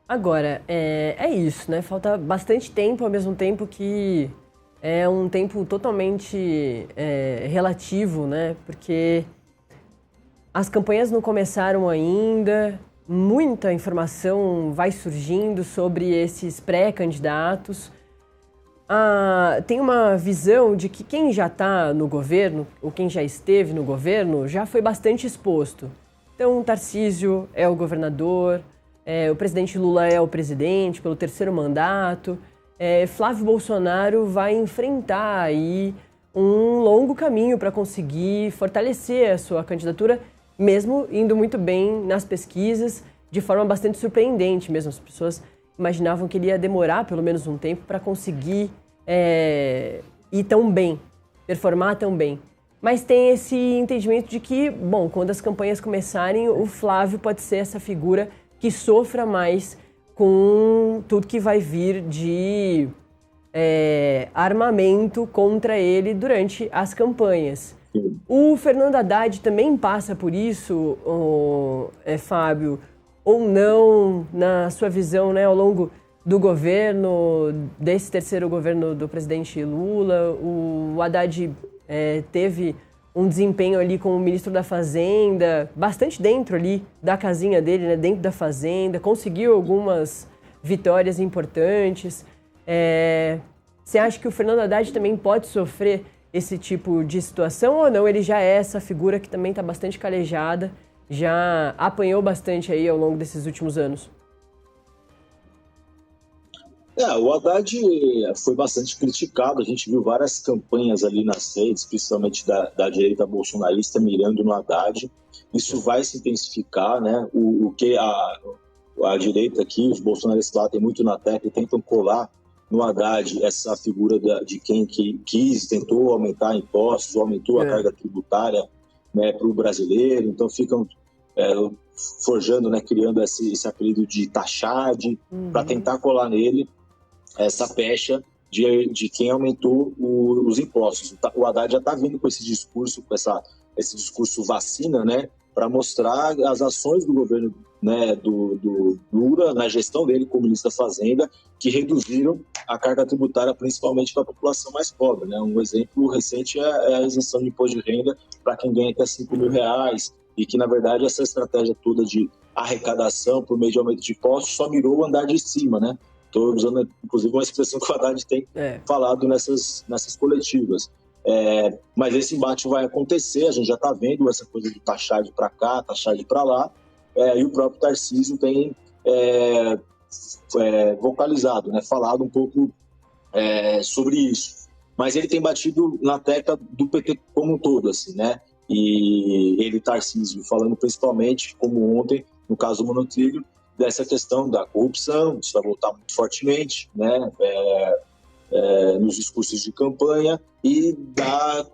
Agora, é isso, né? Falta bastante tempo, ao mesmo tempo que é um tempo totalmente relativo, né? Porque as campanhas não começaram ainda, muita informação vai surgindo sobre esses pré-candidatos. Tem uma visão de que quem já está no governo, ou quem já esteve no governo, já foi bastante exposto. Então, Tarcísio é o governador, o presidente Lula é o presidente pelo terceiro mandato. Flávio Bolsonaro vai enfrentar aí um longo caminho para conseguir fortalecer a sua candidatura, mesmo indo muito bem nas pesquisas, de forma bastante surpreendente mesmo. As pessoas imaginavam que ele ia demorar pelo menos um tempo para conseguir ir tão bem, performar tão bem. Mas tem esse entendimento de que, bom, quando as campanhas começarem, o Flávio pode ser essa figura que sofra mais com tudo que vai vir de armamento contra ele durante as campanhas. O Fernando Haddad também passa por isso, Fábio, ou não, na sua visão, né, ao longo do governo, desse terceiro governo do presidente Lula? O Haddad teve um desempenho ali como ministro da Fazenda, bastante dentro ali da casinha dele, né, dentro da Fazenda, conseguiu algumas vitórias importantes. Você acha que o Fernando Haddad também pode sofrer esse tipo de situação ou não? Ele já é essa figura que também está bastante calejada, já apanhou bastante aí ao longo desses últimos anos. O Haddad foi bastante criticado. A gente viu várias campanhas ali nas redes, principalmente da direita bolsonarista, mirando no Haddad. Isso vai se intensificar, né? O que a direita aqui, os bolsonaristas lá, tem muito na tecla e tentam colar no Haddad essa figura de quem tentou aumentar impostos, aumentou a carga tributária, né, para o brasileiro. Então ficam forjando, né, criando esse apelido de taxade, para tentar colar nele essa pecha de quem aumentou os impostos. O Haddad já está vindo com esse discurso, esse discurso vacina, né, para mostrar as ações do governo, né, do Lula, na gestão dele como ministro da Fazenda, que reduziram a carga tributária, principalmente para a população mais pobre, né? Um exemplo recente é a isenção de imposto de renda para quem ganha até R$ 5.000, e que, na verdade, essa estratégia toda de arrecadação por meio de aumento de impostos só mirou o andar de cima, né? Estou usando, inclusive, uma expressão que o Haddad tem falado nessas coletivas. Mas esse embate vai acontecer, a gente já está vendo essa coisa de taxar de para cá, taxar de para lá, e o próprio Tarcísio tem vocalizado, né, falado um pouco sobre isso. Mas ele tem batido na tecla do PT como um todo, assim, né? E ele, Tarcísio, falando principalmente, como ontem, no caso do monotrilho, dessa questão da corrupção, isso vai voltar muito fortemente, né, nos discursos de campanha, e da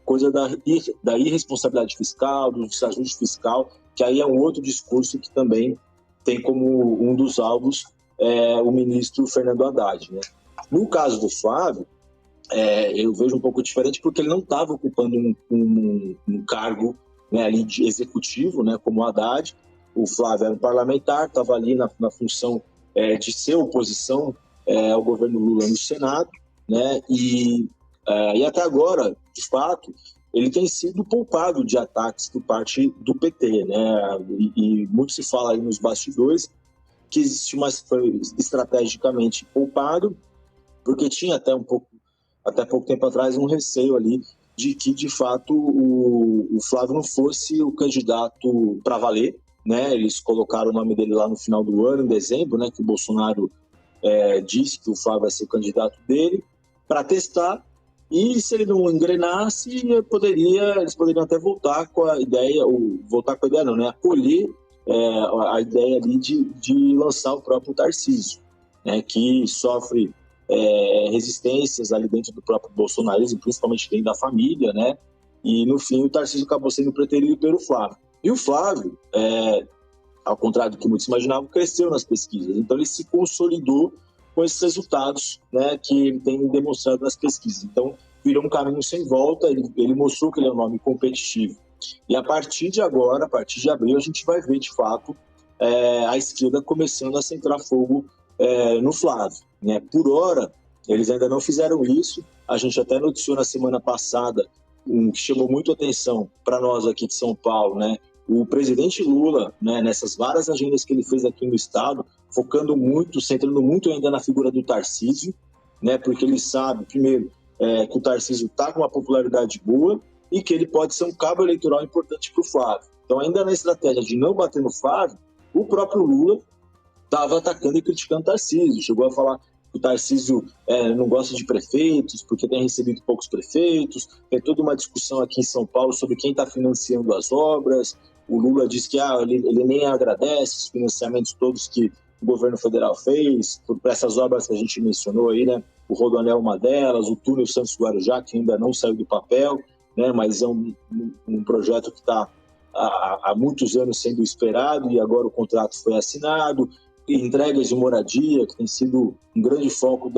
coisa da irresponsabilidade fiscal, do desajuste fiscal, que aí é um outro discurso que também tem como um dos alvos o ministro Fernando Haddad, né. No caso do Flávio, eu vejo um pouco diferente, porque ele não estava ocupando um cargo, né, ali de executivo, né, como o Haddad. O Flávio era um parlamentar, estava ali na função de ser oposição ao governo Lula no Senado, né? E até agora, de fato, ele tem sido poupado de ataques por parte do PT, né? E muito se fala aí nos bastidores que existe foi estrategicamente poupado, porque tinha até pouco tempo atrás, um receio ali de que, de fato, o Flávio não fosse o candidato para valer, né? Eles colocaram o nome dele lá no final do ano, em dezembro, né, que o Bolsonaro disse que o Flávio vai ser o candidato dele, para testar, e se ele não engrenasse, eles poderiam até voltar com a ideia, né, acolher a ideia ali de lançar o próprio Tarcísio, né, que sofre resistências ali dentro do próprio bolsonarismo, principalmente dentro da família, né? E no fim o Tarcísio acabou sendo preterido pelo Flávio. E o Flávio, ao contrário do que muitos imaginavam, cresceu nas pesquisas. Então ele se consolidou com esses resultados, né, que ele tem demonstrado nas pesquisas. Então virou um caminho sem volta, ele mostrou que ele é um nome competitivo. E a partir de agora, a partir de abril, a gente vai ver de fato a esquerda começando a centrar fogo no Flávio, né? Por hora, eles ainda não fizeram isso. A gente até noticiou na semana passada, que chamou muito atenção para nós aqui de São Paulo, né? O presidente Lula, né, nessas várias agendas que ele fez aqui no estado, focando muito, centrando muito ainda na figura do Tarcísio, né? Porque ele sabe, primeiro, que o Tarcísio está com uma popularidade boa e que ele pode ser um cabo eleitoral importante para o Flávio. Então, ainda na estratégia de não bater no Flávio, o próprio Lula estava atacando e criticando o Tarcísio. Chegou a falar que o Tarcísio não gosta de prefeitos, porque tem recebido poucos prefeitos. Tem toda uma discussão aqui em São Paulo sobre quem está financiando as obras. O Lula diz que ele nem agradece os financiamentos todos que o governo federal fez, para essas obras que a gente mencionou aí, né? O Rodoanel é uma delas, o túnel Santos-Guarujá, que ainda não saiu do papel, né? Mas é um projeto que está há muitos anos sendo esperado e agora o contrato foi assinado. E entregas de moradia, que tem sido um grande foco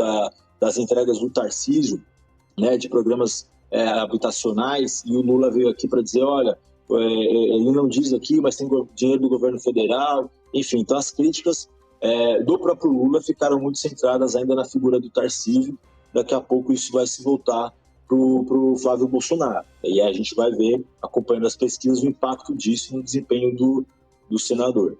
das entregas do Tarcísio, né? De programas habitacionais, e o Lula veio aqui para dizer, olha, ele não diz aqui, mas tem dinheiro do governo federal, enfim. Então as críticas do próprio Lula ficaram muito centradas ainda na figura do Tarcísio. Daqui a pouco isso vai se voltar para o Flávio Bolsonaro. E aí a gente vai ver, acompanhando as pesquisas, o impacto disso no desempenho do senador.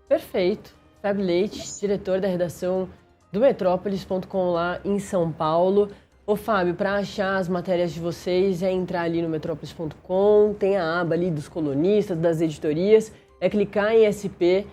Perfeito. Fábio Leite, diretor da redação do Metrópolis.com lá em São Paulo. Ô Fábio, para achar as matérias de vocês é entrar ali no Metrópolis.com, tem a aba ali dos colunistas, das editorias, é clicar em SP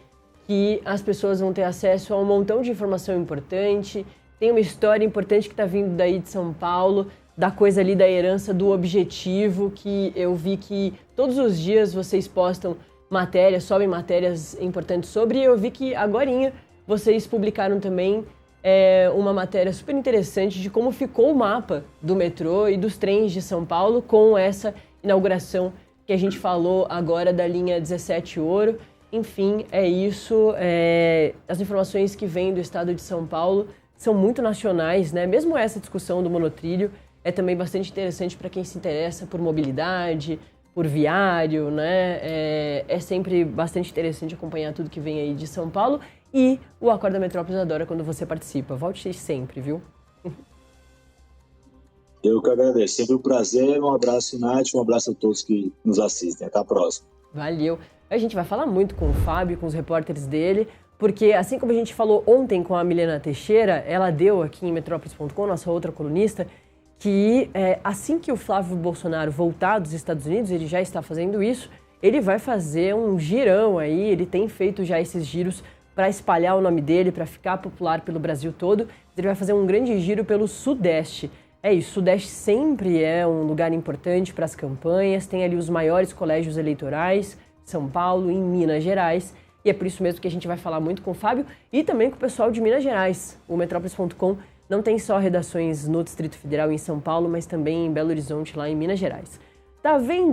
que as pessoas vão ter acesso a um montão de informação importante. Tem uma história importante que está vindo daí de São Paulo, da coisa ali da herança do Objetivo, que eu vi que todos os dias vocês postam matérias, sobem matérias importantes sobre, e eu vi que agorinha vocês publicaram também uma matéria super interessante de como ficou o mapa do metrô e dos trens de São Paulo com essa inauguração que a gente falou agora da linha 17 Ouro. Enfim, é isso. As informações que vêm do estado de São Paulo são muito nacionais, né? Mesmo essa discussão do monotrilho é também bastante interessante para quem se interessa por mobilidade, por viário, né? É sempre bastante interessante acompanhar tudo que vem aí de São Paulo. E o Acorda Metrópolis adora quando você participa. Volte sempre, viu? Eu que agradeço. Sempre um prazer. Um abraço, Nath. Um abraço a todos que nos assistem. Até a próxima. Valeu. A gente vai falar muito com o Fábio, com os repórteres dele, porque assim como a gente falou ontem com a Milena Teixeira, ela deu aqui em Metrópolis.com, nossa outra colunista, que assim que o Flávio Bolsonaro voltar dos Estados Unidos, ele já está fazendo isso, ele vai fazer um girão aí, ele tem feito já esses giros para espalhar o nome dele, para ficar popular pelo Brasil todo. Ele vai fazer um grande giro pelo Sudeste. É isso, o Sudeste sempre é um lugar importante para as campanhas, tem ali os maiores colégios eleitorais, São Paulo, em Minas Gerais, e é por isso mesmo que a gente vai falar muito com o Fábio e também com o pessoal de Minas Gerais. O Metrópolis.com não tem só redações no Distrito Federal em São Paulo, mas também em Belo Horizonte, lá em Minas Gerais. Tá vendo?